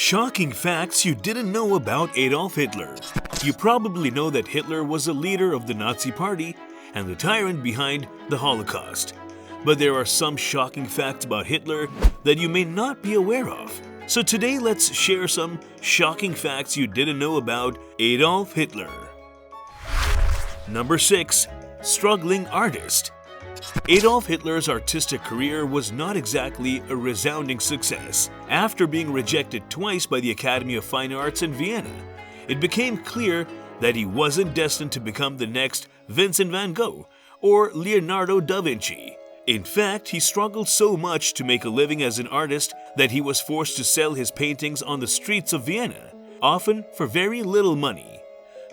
Shocking facts you didn't know about Adolf Hitler. You probably know that Hitler was a leader of the Nazi Party and the tyrant behind the Holocaust. But there are some shocking facts about Hitler that you may not be aware of. So today let's share some shocking facts you didn't know about Adolf Hitler. Number 6. Struggling artist. Adolf Hitler's artistic career was not exactly a resounding success. After being rejected twice by the Academy of Fine Arts in Vienna, it became clear that he wasn't destined to become the next Vincent van Gogh or Leonardo da Vinci. In fact, he struggled so much to make a living as an artist that he was forced to sell his paintings on the streets of Vienna, often for very little money.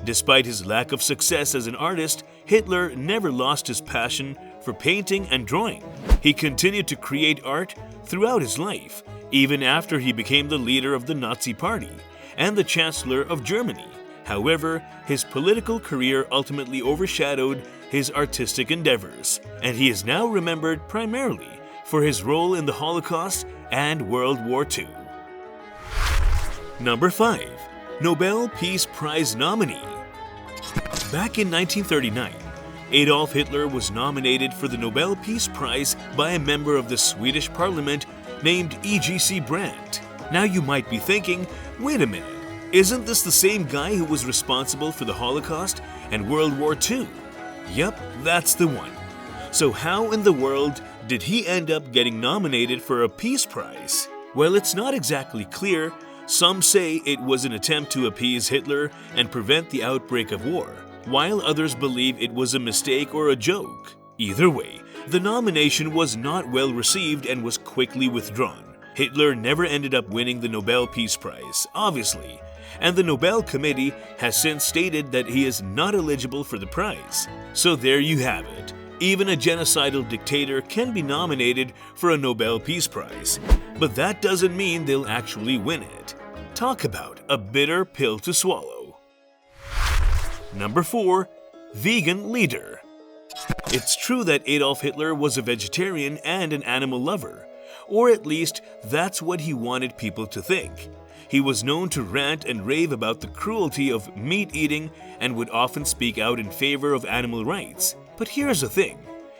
Despite his lack of success as an artist, Hitler never lost his passion for painting and drawing. He continued to create art throughout his life, even after he became the leader of the Nazi Party and the Chancellor of Germany. However, his political career ultimately overshadowed his artistic endeavors, and he is now remembered primarily for his role in the Holocaust and World War II. Number 5. Nobel Peace Prize nominee. Back in 1939, Adolf Hitler was nominated for the Nobel Peace Prize by a member of the Swedish parliament named E.G.C. Brandt. Now you might be thinking, wait a minute, isn't this the same guy who was responsible for the Holocaust and World War II? Yep, that's the one. So how in the world did he end up getting nominated for a peace prize? Well, it's not exactly clear. Some say it was an attempt to appease Hitler and prevent the outbreak of war, while others believe it was a mistake or a joke. Either way, the nomination was not well received and was quickly withdrawn. Hitler never ended up winning the Nobel Peace Prize, obviously, and the Nobel Committee has since stated that he is not eligible for the prize. So there you have it. Even a genocidal dictator can be nominated for a Nobel Peace Prize, but that doesn't mean they'll actually win it. Talk about a bitter pill to swallow. Number 4. Vegan leader. It's true that Adolf Hitler was a vegetarian and an animal lover, or at least that's what he wanted people to think. He was known to rant and rave about the cruelty of meat eating and would often speak out in favor of animal rights. But here's the thing,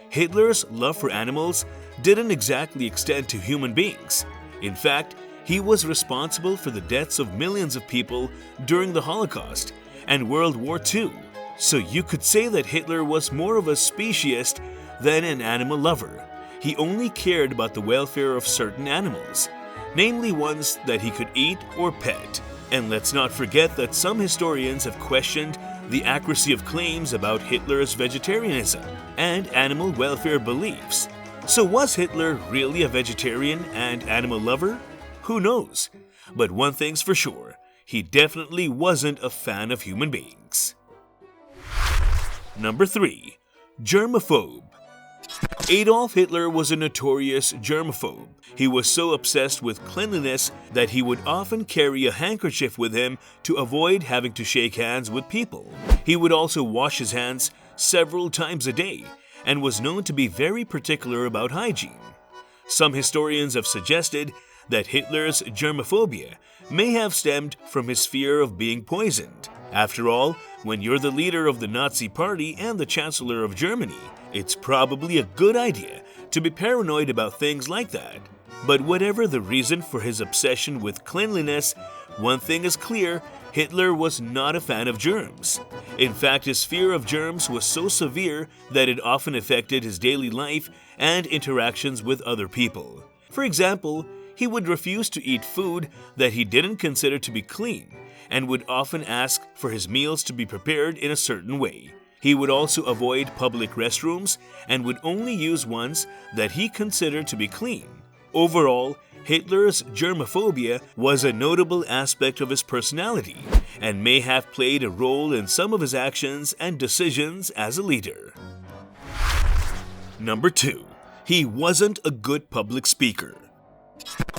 Hitler's love for animals didn't exactly extend to human beings. In fact, he was responsible for the deaths of millions of people during the Holocaust and World War II. So you could say that Hitler was more of a speciesist than an animal lover. He only cared about the welfare of certain animals, namely ones that he could eat or pet. And let's not forget that some historians have questioned the accuracy of claims about Hitler's vegetarianism and animal welfare beliefs. So was Hitler really a vegetarian and animal lover? Who knows? But one thing's for sure, he definitely wasn't a fan of human beings. Number 3. Germaphobe. Adolf Hitler was a notorious germaphobe. He was so obsessed with cleanliness that he would often carry a handkerchief with him to avoid having to shake hands with people. He would also wash his hands several times a day and was known to be very particular about hygiene. Some historians have suggested that Hitler's germophobia may have stemmed from his fear of being poisoned. After all, when you're the leader of the Nazi Party and the Chancellor of Germany, it's probably a good idea to be paranoid about things like that. But whatever the reason for his obsession with cleanliness, one thing is clear, Hitler was not a fan of germs. In fact, his fear of germs was so severe that it often affected his daily life and interactions with other people. For example, he would refuse to eat food that he didn't consider to be clean and would often ask for his meals to be prepared in a certain way. He would also avoid public restrooms and would only use ones that he considered to be clean. Overall, Hitler's germophobia was a notable aspect of his personality and may have played a role in some of his actions and decisions as a leader. Number 2. He wasn't a good public speaker.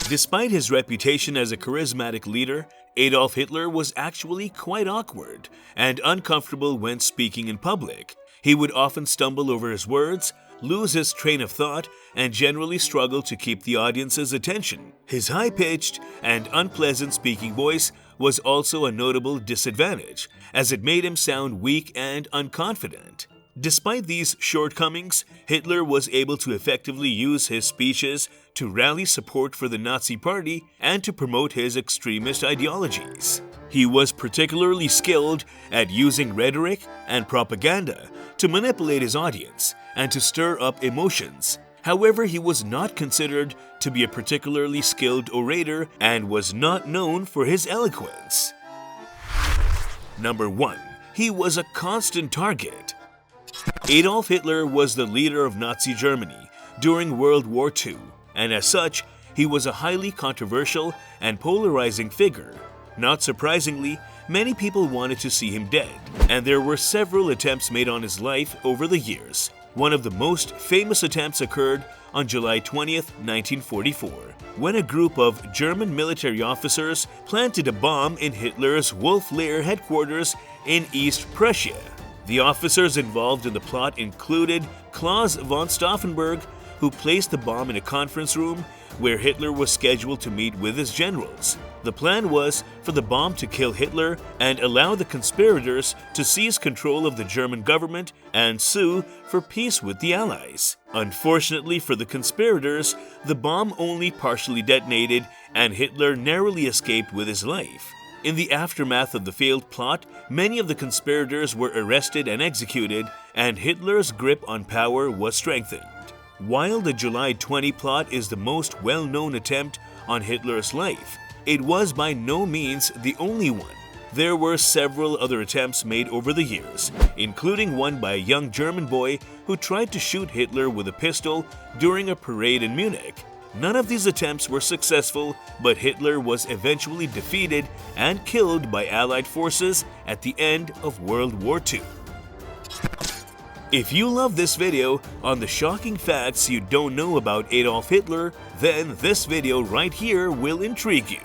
Despite his reputation as a charismatic leader, Adolf Hitler was actually quite awkward and uncomfortable when speaking in public. He would often stumble over his words, lose his train of thought, and generally struggle to keep the audience's attention. His high-pitched and unpleasant speaking voice was also a notable disadvantage, as it made him sound weak and unconfident. Despite these shortcomings, Hitler was able to effectively use his speeches to rally support for the Nazi Party and to promote his extremist ideologies. He was particularly skilled at using rhetoric and propaganda to manipulate his audience and to stir up emotions. However, he was not considered to be a particularly skilled orator and was not known for his eloquence. Number 1. He was a constant target. Adolf Hitler was the leader of Nazi Germany during World War II, and as such, he was a highly controversial and polarizing figure. Not surprisingly, many people wanted to see him dead, and there were several attempts made on his life over the years. One of the most famous attempts occurred on July 20th, 1944, when a group of German military officers planted a bomb in Hitler's Wolf Lair headquarters in East Prussia. The officers involved in the plot included Claus von Stauffenberg, who placed the bomb in a conference room where Hitler was scheduled to meet with his generals. The plan was for the bomb to kill Hitler and allow the conspirators to seize control of the German government and sue for peace with the Allies. Unfortunately for the conspirators, the bomb only partially detonated and Hitler narrowly escaped with his life. In the aftermath of the failed plot, many of the conspirators were arrested and executed, and Hitler's grip on power was strengthened. While the July 20 plot is the most well-known attempt on Hitler's life, it was by no means the only one. There were several other attempts made over the years, including one by a young German boy who tried to shoot Hitler with a pistol during a parade in Munich. None of these attempts were successful, but Hitler was eventually defeated and killed by Allied forces at the end of World War II. If you love this video on the shocking facts you don't know about Adolf Hitler, then this video right here will intrigue you.